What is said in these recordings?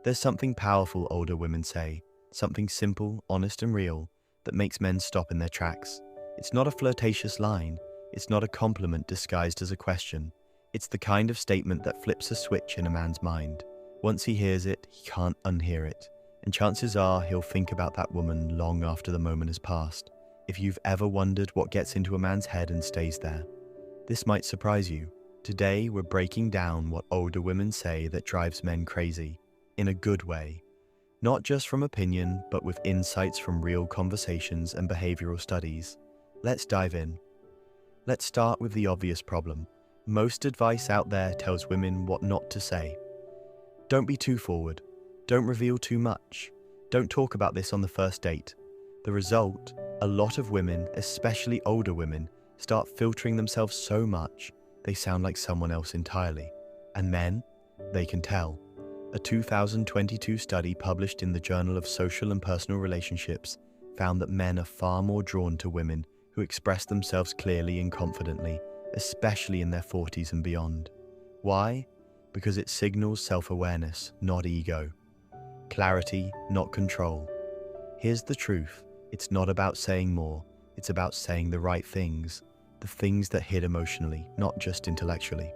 There's something powerful, older women say, something simple, honest, and real that makes men stop in their tracks. It's not a flirtatious line, it's not a compliment disguised as a question. It's the kind of statement that flips a switch in a man's mind. Once he hears it, he can't unhear it, and chances are he'll think about that woman long after the moment has passed. If you've ever wondered what gets into a man's head and stays there, this might surprise you. Today, we're breaking down what older women say that drives men crazy, in a good way. Not just from opinion, but with insights from real conversations and behavioral studies. Let's dive in. Let's start with the obvious problem. Most advice out there tells women what not to say. Don't be too forward. Don't reveal too much. Don't talk about this on the first date. The result, a lot of women, especially older women, start filtering themselves so much they sound like someone else entirely. And men, they can tell. A 2022 study published in the Journal of Social and Personal Relationships found that men are far more drawn to women who express themselves clearly and confidently, especially in their 40s and beyond. Why? Because it signals self-awareness, not ego. Clarity, not control. Here's the truth. It's not about saying more. It's about saying the right things, the things that hit emotionally, not just intellectually.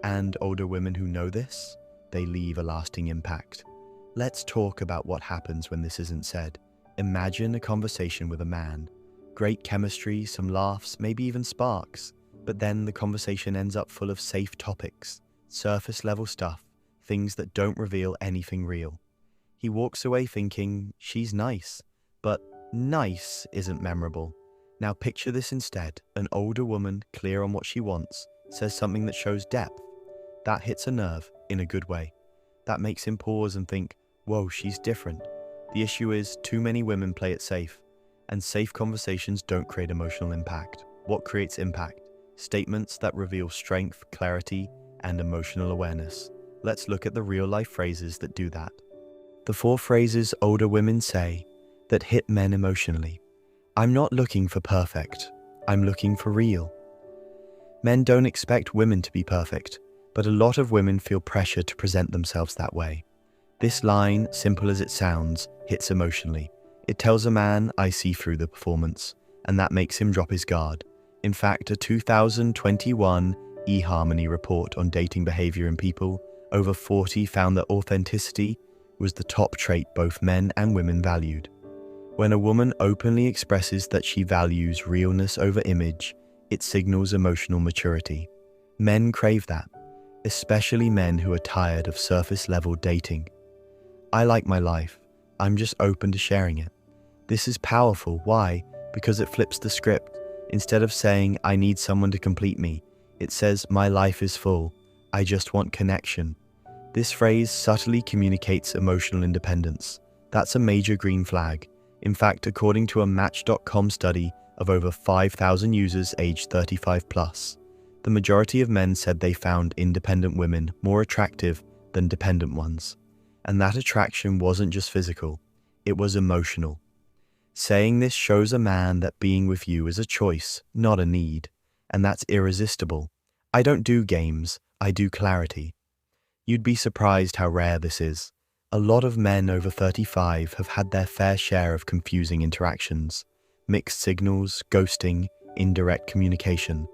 And older women who know this, they leave a lasting impact. Let's talk about what happens when this isn't said. Imagine a conversation with a man. Great chemistry, some laughs, maybe even sparks. But then the conversation ends up full of safe topics, surface level stuff, things that don't reveal anything real. He walks away thinking, she's nice, but nice isn't memorable. Now picture this instead. An older woman, clear on what she wants, says something that shows depth. That hits a nerve, in a good way. That makes him pause and think, whoa, she's different. The issue is, too many women play it safe, and safe conversations don't create emotional impact. What creates impact? Statements that reveal strength, clarity, and emotional awareness. Let's look at the real-life phrases that do that. The 4 phrases older women say that hit men emotionally. I'm not looking for perfect. I'm looking for real. Men don't expect women to be perfect, but a lot of women feel pressure to present themselves that way. This line, simple as it sounds, hits emotionally. It tells a man, I see through the performance, and that makes him drop his guard. In fact, a 2021 eHarmony report on dating behavior in people over 40 found that authenticity was the top trait both men and women valued. When a woman openly expresses that she values realness over image, it signals emotional maturity. Men crave that, especially men who are tired of surface-level dating. I like my life. I'm just open to sharing it. This is powerful. Why? Because it flips the script. Instead of saying, I need someone to complete me, it says, my life is full. I just want connection. This phrase subtly communicates emotional independence. That's a major green flag. In fact, according to a Match.com study of over 5,000 users aged 35 plus, the majority of men said they found independent women more attractive than dependent ones. And that attraction wasn't just physical, it was emotional. Saying this shows a man that being with you is a choice, not a need, and that's irresistible. I don't do games, I do clarity. You'd be surprised how rare this is. A lot of men over 35 have had their fair share of confusing interactions, mixed signals, ghosting, indirect communication.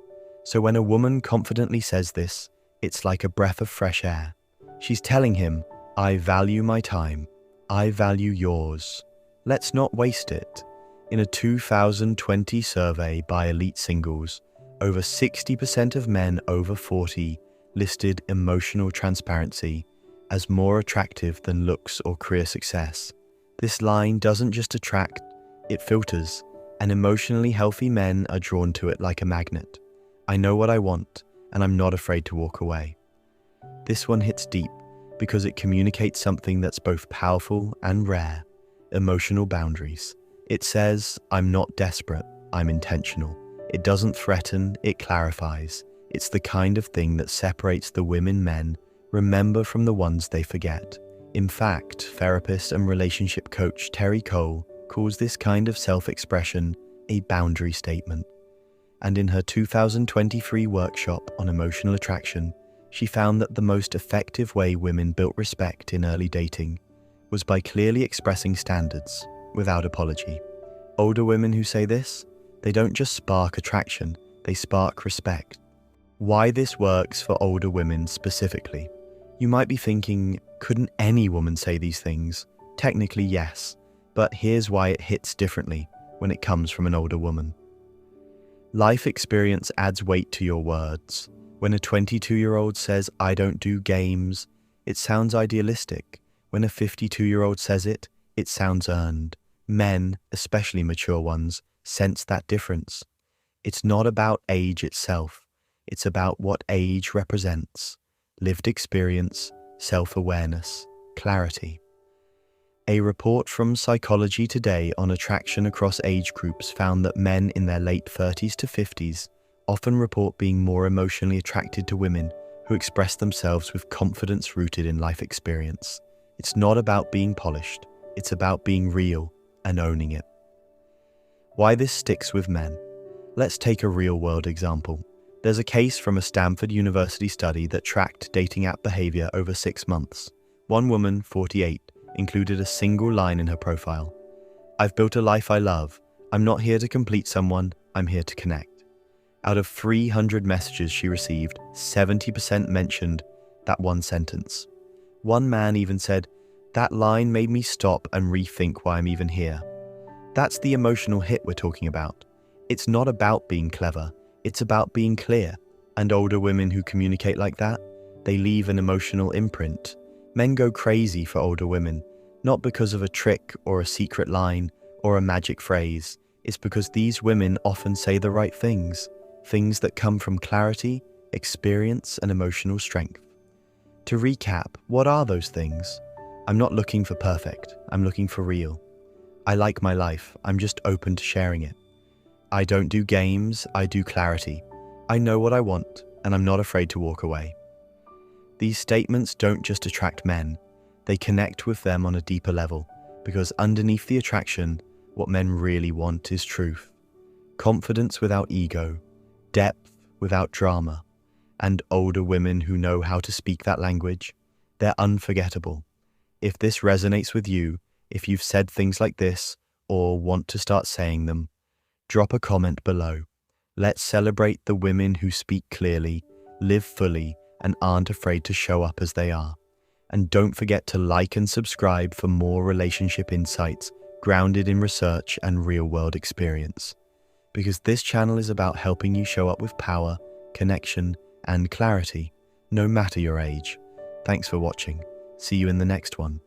So when a woman confidently says this, it's like a breath of fresh air. She's telling him, I value my time. I value yours. Let's not waste it. In a 2020 survey by Elite Singles, over 60% of men over 40 listed emotional transparency as more attractive than looks or career success. This line doesn't just attract, it filters, and emotionally healthy men are drawn to it like a magnet. I know what I want, and I'm not afraid to walk away. This one hits deep because it communicates something that's both powerful and rare: emotional boundaries. It says, I'm not desperate, I'm intentional. It doesn't threaten, it clarifies. It's the kind of thing that separates the women men remember from the ones they forget. In fact, therapist and relationship coach Terry Cole calls this kind of self-expression a boundary statement. And in her 2023 workshop on emotional attraction, she found that the most effective way women built respect in early dating was by clearly expressing standards, without apology. Older women who say this, they don't just spark attraction, they spark respect. Why this works for older women specifically? You might be thinking, couldn't any woman say these things? Technically, yes, but here's why it hits differently when it comes from an older woman. Life experience adds weight to your words. When a 22-year-old says, "I don't do games," it sounds idealistic. When a 52-year-old says it, it sounds earned. Men, especially mature ones, sense that difference. It's not about age itself. It's about what age represents. Lived experience, self-awareness, clarity. A report from Psychology Today on attraction across age groups found that men in their late 30s to 50s often report being more emotionally attracted to women who express themselves with confidence rooted in life experience. It's not about being polished, it's about being real and owning it. Why this sticks with men? Let's take a real-world example. There's a case from a Stanford University study that tracked dating app behavior over 6 months. One woman, 48, included a single line in her profile. "I've built a life I love. I'm not here to complete someone, I'm here to connect." Out of 300 messages she received, 70% mentioned that one sentence. One man even said, "That line made me stop and rethink why I'm even here." That's the emotional hit we're talking about. It's not about being clever, it's about being clear. And older women who communicate like that, they leave an emotional imprint. Men go crazy for older women, not because of a trick or a secret line or a magic phrase. It's because these women often say the right things that come from clarity, experience, and emotional strength. To recap, what are those things? I'm not looking for perfect, I'm looking for real. I like my life, I'm just open to sharing it. I don't do games, I do clarity. I know what I want, and I'm not afraid to walk away. These statements don't just attract men, they connect with them on a deeper level, because underneath the attraction, what men really want is truth. Confidence without ego, depth without drama, and older women who know how to speak that language, they're unforgettable. If this resonates with you, if you've said things like this, or want to start saying them, drop a comment below. Let's celebrate the women who speak clearly, live fully, and aren't afraid to show up as they are. And don't forget to like and subscribe for more relationship insights grounded in research and real-world experience. Because this channel is about helping you show up with power, connection, and clarity, no matter your age. Thanks for watching. See you in the next one.